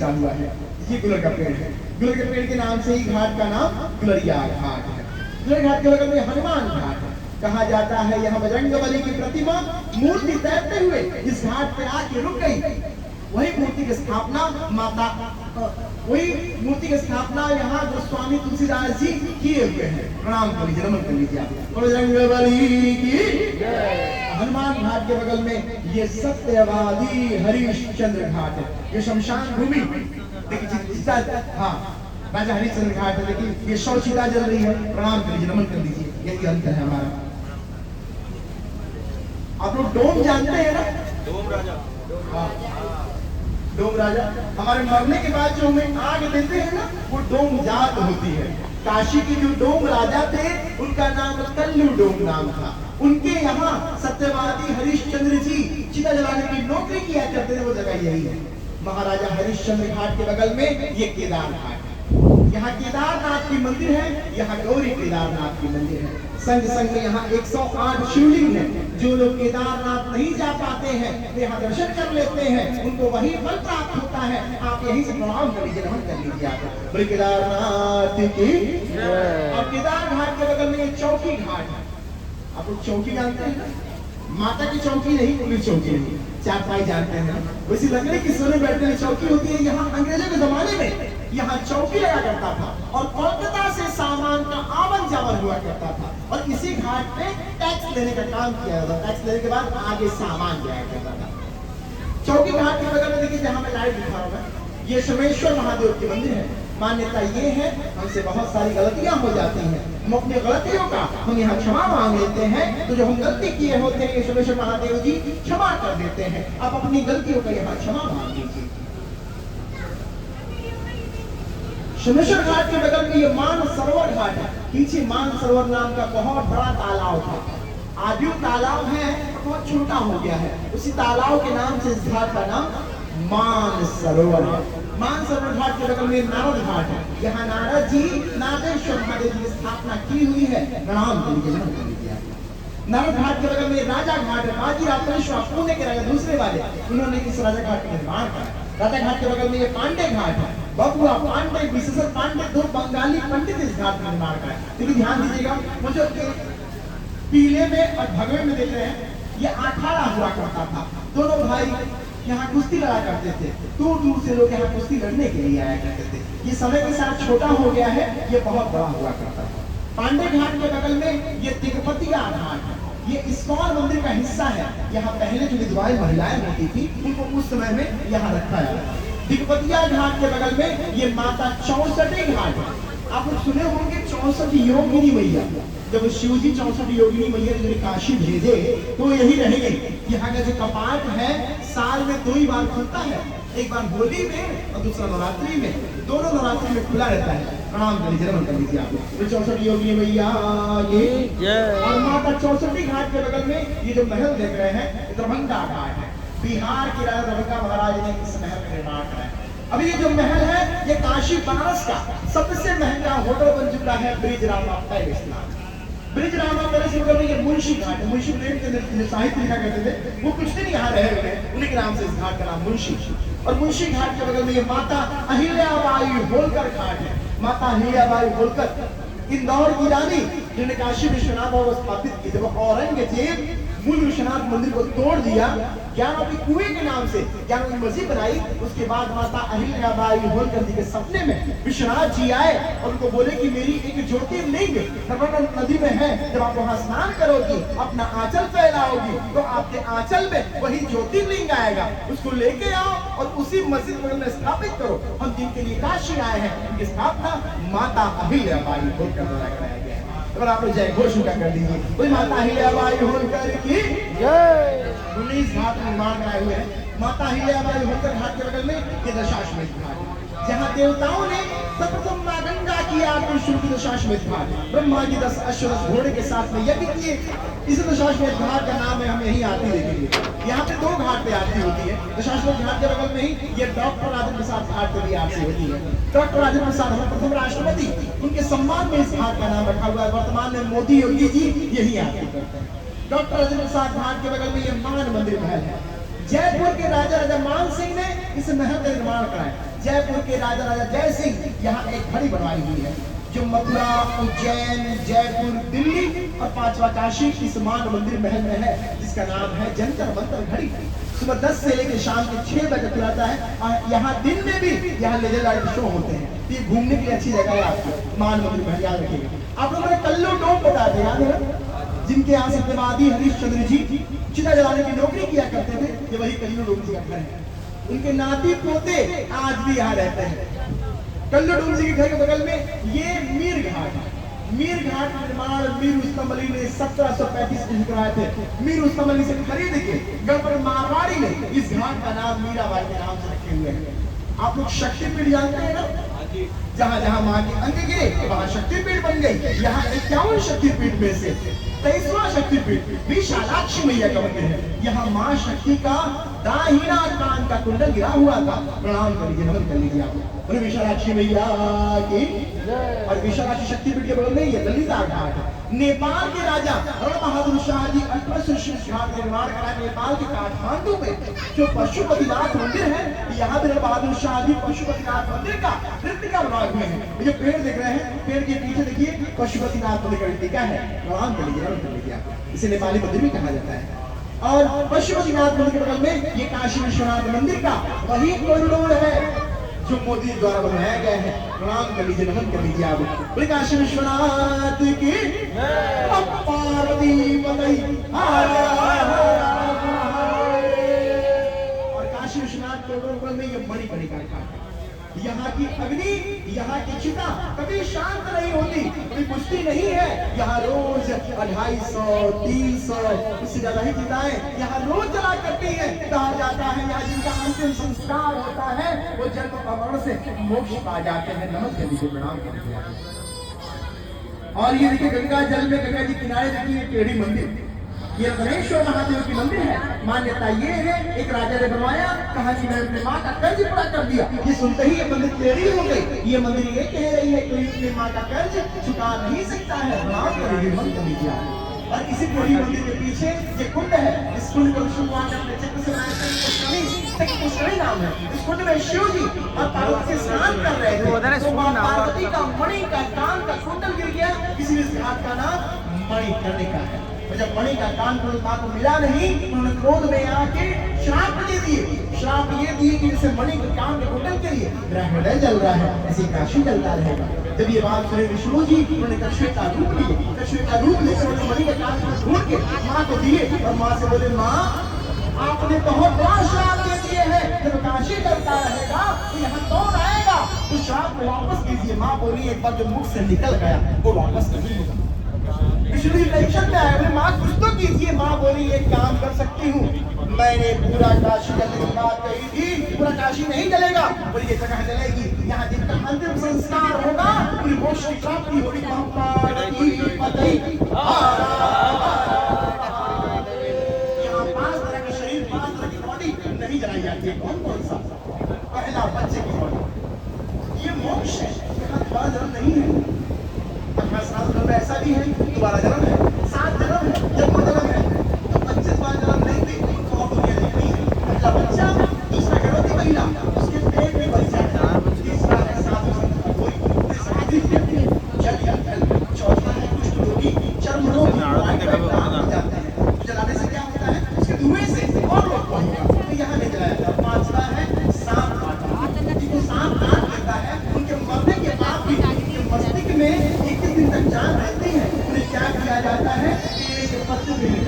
खिंचा हुआ है। ये गुलर का पेड़ है। गुलर के पेड़ के नाम से ही घाट का नाम गुलरिया घाट है। गुलर घाट के बगल में हनुमान घाट है। कहा जाता है यहाँ बजरंगबली की प्रतिमा मूर्ति तैरते हुए इस घाट पे आके रुक गई। वही मूर्ति की स्थापना यहाँ गोस्वामी तुलसीदास जी किए हुए हैं। प्रणाम कर लीजिए, नमन कर लीजिए आप। बजरंगबली की हनुमान घाट के बगल में ये सत्यवादी हरिश्चंद्र घाट है। ये शमशान भूमि देखिए, हाँ राजा हरिश्चंद्र घाट है। देखिए ये शौचिता जल रही है। प्रणाम कर लीजिए, नमन कर लीजिए। यही अंत है हमारा। आप लोग डोम जानते हैं ना? डोम राजा। हाँ, डोम राजा। हमारे मरने के बाद जो हमें आग देते हैं ना, वो डोम जात होती है। काशी के जो डोम राजा थे उनका नाम कल्लू डोम नाम था। उनके यहाँ सत्यवादी हरिश्चंद्र जी चिता जलाने की नौकरी किया करते थे। वो जगह यही है। महाराजा हरिश्चंद्र घाट के बगल में ये केदार घाट है। यहाँ केदारनाथ की मंदिर है, यहाँ गौरी केदारनाथ की मंदिर है। संग संग यहाँ 108 शिवलिंग है। जो लोग केदारनाथ नहीं जा पाते हैं वे यहाँ दर्शन कर लेते हैं, उनको वही फल प्राप्त होता है। आप यहीं से प्रणाम कर लीजिए, नमन कर लीजिए आप। बोले केदारनाथ की। और केदार घाट के बगल में ये चौकी घाट है। आप लोग चौकी जानते हैं ना? माता की चौकी नहीं, पुलिस चौकी नहीं, चारपाई जानते हैं ना? वैसी लकड़ी की सोने बैठने की चौकी होती है। यहाँ अंग्रेजों के जमाने में यहाँ चौकी लगा करता था और कोलकाता से सामान का आवन जावन हुआ करता था और इसी घाट पे टैक्स लेने का काम किया जाता था। टैक्स लेने के बाद आगे सामान जाया करता था। चौकी घाट के बगल में देखिए जहाँ मैं लाइट दिखा रहा हूँ, ये सोमेश्वर महादेव की मंदिर है। मान्यता ये है, हमसे बहुत सारी गलतियां हो जाती हैं, हम अपनी गलतियों का हम यहाँ क्षमा मांग लेते हैं। तो जो हम गलती किए होते हैं सोमेश्वर महादेव जी क्षमा कर देते हैं। आप अपनी गलतियों का यहाँ क्षमा मांग लीजिए। सोमेश्वर घाट के बगल में ये मान सरोवर घाट है। पीछे मान सरोवर नाम का बहुत बड़ा तालाब था। आज तालाब है बहुत छोटा हो गया है। उसी तालाब के नाम से इस घाट का नाम मान सरोवर है। मान सरोवर घाट के बगल में नारद घाट है। यहाँ नारद जी नागेश्वर महादेव जी की स्थापना की हुई है। प्रणाम करिए। नारद घाट के बगल में राजा घाट है। बाजीराव पेशवा पुणे के राजा दूसरे वाले, उन्होंने इस राजा घाट का निर्माण किया। राजा घाट के बगल में ये पांडे घाट है। बबुआ पांडे, विशेषर पांडे, दो बंगाली पंडित इस घाट का निर्माण कराए। लेकिन ध्यान दीजिएगा, मुझे पीले में और भगवे में देख रहे हैं, ये अखाड़ा हुआ करता था। दोनों भाई यहाँ कुश्ती लड़ा करते थे। दूर दूर से लोग यहाँ कुश्ती लड़ने के लिए आया करते थे। ये समय के साथ छोटा हो गया है, ये बहुत बड़ा हुआ करता था। पांडे घाट के बगल में ये तिरुपतिया घाट है। ये इस्कॉन मंदिर का हिस्सा है। यहाँ पहले जो विधवाएं महिलाएं होती थी उनको उस समय में यहाँ रखा जाता। तिरुपतिया घाट के बगल में ये माता 64 घाट है। आप लोग सुने होंगे 64 योगिनी मैया। जब शिव जी 64 योगिनी मैया जो काशी भेजे तो यही रह गई। यहाँ का जो कपाट है साल में 2 ही बार खुलता है, एक बार होली में और दूसरा नवरात्रि में। दोनों नवरात्रि में खुला रहता है। प्रणाम कर लीजिए, नमन कर लीजिए आप। तो 64 योगिनी मैया ये और माता 64 घाट के बगल में ये जो महल देख रहे हैं दरभंगा घाट है। बिहार के राजा दरभंगा महाराज ने इस महल का निर्माण कराया। अभी ये जो महल है ये काशी बनारस का सबसे महंगा होटल बन चुका है bridge Rama palace. Bridge Rama palace के बगल में ये मुंशी घाट है। मुंशी प्रेम के साहित्य लिखा करते थे, वो कुछ दिन यहाँ रहे हुए हैं, उन्हीं के नाम से इस घाट का नाम मुंशी। और मुंशी घाट के बगल में ये माता अहिल्याबाई होलकर घाट है। माता अहिल्याबाई होलकर इंदौर की रानी जिन्होंने काशी विश्वनाथ और स्थापित की। जब औरंगजेब मूल विश्वनाथ मंदिर को तोड़ दिया, ज्ञानोपी कुएं के नाम से ज्ञानोपी मस्जिद बनाई, उसके बाद माता अहिल्याबाई होलकर जी के सपने में विश्वनाथ जी आए और उनको बोले कि मेरी एक ज्योतिर्लिंग नर्मदा नदी में है, जब आप वहां स्नान करोगी अपना आंचल फैलाओगी तो आपके आंचल में वही ज्योतिर्लिंग आएगा, उसको लेके आओ और उसी मस्जिद में स्थापित करो। हम जिनके लिए काशी आए हैं उनकी स्थापना माता अहिल्याबाई होलकर द्वारा कराया गया है। अगर आप जय घोष का कर दीजिए, कोई माता अहिल्याबाई होलकर की जय। 19 घाट निर्माण कराए हुए हैं। माता अहिल्याबाई होलकर घाट के बगल में ये दशाश्वमेध घाट, जहाँ देवताओं ने सर्वप्रथम मां गंगा की आरती शुरू की। दशाश्वमेध घाट ब्रह्मा जी 10 अश्व घोड़े के साथ में यज्ञ किए। इस दशाश्वमेध घाट का नाम है, हम यही आरती देखेंगे। यहाँ पे 2 घाट पे आरती होती है। दशाश्वमेध घाट के बगल में ही ये डॉक्टर राजेंद्र प्रसाद घाट पे भी आरती होती है। डॉक्टर राजेंद्र प्रसाद हमारे प्रथम राष्ट्रपति, उनके सम्मान में इस घाट का नाम रखा हुआ है। वर्तमान में मोदी योगी जी यही आरती करते हैं। डॉक्टर राजेंद्र प्रसाद घाट के बगल में ये मान मंदिर महल है। जयपुर के राजा राजा मान सिंह ने इस महल का निर्माण कराया। जयपुर के राजा राजा जय सिंह यहाँ एक घड़ी बनवाई हुई है जो मथुरा, उज्जैन, जयपुर, दिल्ली और पांचवा काशी इस मान मंदिर महल में है, जिसका नाम है जंतर मंतर घड़ी। सुबह 10 से लेकर शाम के 6 बजे तक खुलाता है और यहाँ दिन में भी यहाँ लेजर लाइट शो होते हैं। ये घूमने के लिए अच्छी जगह है आपको, मान मंदिर महल याद रखिएगा। आप लोगों ने कल्लू डोम बता दिया, याद है, जिनके यहाँ सत्यवादी हरिश्चंद्र जी चिता जलाने की नौकरी किया करते थे, ये वही कल्लू डोम जी का घर है। उनके नाती पोते आज भी यहाँ रहते हैं। कल्लू डोम जी के घर के बगल में ये मीर घाट है। मीर घाट निर्माण मीर रुस्तम अली ने 1735 में कराए थे। मीर रुस्तम अली से खरीद के गणपत मारवाड़ी ने इस घाट का नाम मीराबाई के नाम से रखे हुए हैं। आप लोग शक्तिपीठ जानते हैं ना, जहां जहां मां के अंग गिरे वहां शक्तिपीठ बन गई। यहाँ 51 शक्तिपीठ में से 23वां शक्तिपीठ विशालाक्षी मैया का मंदिर है। यहाँ मां शक्ति का दाहिना कान का कुंडल गिरा हुआ था। प्रणाम कर लीजिए, नमन कर लीजिए आप विशालाक्षी मैया की। और विशालाक्षी शक्तिपीठ के बगल में ये ललिता घाट है। नेपाल के राजा रण बहादुर शाह जी घाट निर्माण कराया नेपाल के काठमांडू में जो पशुपतिनाथ मंदिर है। यहाँ भी रण बहादुर शाह जी पशुपतिनाथ मंदिर का रिप्लिका बनाए हुए हैं। ये पेड़ देख रहे हैं, पेड़ के पीछे देखिए पशुपतिनाथ मंदिर का रिप्लिका है। प्रणाम कर लीजिए आप, इसे नेपाली मंदिर भी कहा जाता है। और पशुपतिनाथ मंदिर के बगल में ये काशी विश्वनाथ मंदिर का वही कॉरिडोर है जो मोदी द्वारा बनाया गया है। प्रणाम कर लीजिए, नमन कर लीजिए आप। बोले काशी विश्वनाथ की पार्वती बताई। और काशी विश्वनाथ कॉरिडोर में ये बड़ी बड़ी गाड़ी, यहाँ की अग्नि, यहाँ की चिता कभी शांत नहीं होती, कभी बुझती नहीं है। यहाँ रोज 250, 300 उससे ज्यादा ही चिताएं यहाँ रोज जला करती है। कहा जाता है यहाँ जिनका अंतिम संस्कार होता है वो जन्म मरण से मोक्ष पा जाते हैं। नमन कर लीजिए, प्रणाम कर लीजिए। और ये देखिए गंगा जल में, गंगा जी किनारे देखिए टेढ़ी मंदिर, ये रत्नेश्वर महादेव की मंदिर है। मान्यता ये है एक राजा ने बनवाया, कहा कि मैं अपने माँ का कर्ज पूरा कर दिया। ये सुनते ही ये मंदिर टेढ़ी हो गई। ये मंदिर ये कह रही है कोई अपनी माँ का कर्ज चुका नहीं सकता है। और इसी टेढ़ी मंदिर के पीछे ये कुंड है। इस कुंड को भगवान ने अपने चक्र से पुष्करणी नाम है। इस कुंड में शिव जी और पार्वती स्नान कर रहे थे तो माँ पार्वती का मणि का कान का कुंडल गिर गया। इसीलिए इस घाट का नाम मणिकर्णिका है। जब मणि का कान मां को मिला नहीं, उन्होंने क्रोध में आके श्राप दे दिए। श्राप ये दिए कि जैसे मणि के कान के कुंडल के लिए मेरा हृदय जल रहा है, ऐसे काशी जलता रहेगा। जब ये बात सुने विष्णु जी, उन्होंने कछुए का रूप लिए। कछुए का रूप लेकर उन्होंने मणि के कान को ढूंढ के मां को दिए और मां से बोले, मां आपने बहुत बड़ा श्राप दे दिए है, जब काशी जलता रहेगा तो यहाँ कौन आएगा, तो श्राप को वापस कीजिए। मां बोली एक बार जो मुख से निकल गया वो वापस नहीं होगा। विष्णु टेंशन में आए, माँ कुछ तो कीजिए। माँ बोली एक काम कर सकती हूँ, मैंने पूरा काशी जलने की बात कही थी, पूरा काशी नहीं जलेगा। बोली ये जगह जलेगी, यहाँ जिनका अंतिम संस्कार होगा पूरी मोक्ष की प्राप्ति होगी। यहाँ 5 तरह के शरीर, 5 तरह की बॉडी नहीं जलाई जाती है। कौन कौन सा? पहला बच्चे की बॉडी, ये मोक्ष है, यहाँ दोबारा जन्म नहीं है। ऐसा भी है दोबारा जन्म है, 7 जन्म है, जन्म जन्म है, तो 25 बार जन्म नहीं दी तो अब दुनिया नहीं है। पहला बच्चा, दूसरा गर्भवती महिला, उसके पेट में बच्चा है, तीसरा है साधु संत कोई, तीसरा जल या जल, चौथा है कुष्ठ रोगी, चर्म रोगी जाते हैं। जलाने से क्या होता है, उसके धुएं से और रोग पहुंचेगा, तो यहाँ नहीं जलाया जाता। 5वां है सांप काटना, जिनको सांप काट लेता है उनके मरने के बाद भी उनके मस्तिष्क में 21 दिन तक जान रहती है। उन्हें क्या किया जाता है, पेड़ के पत्ते में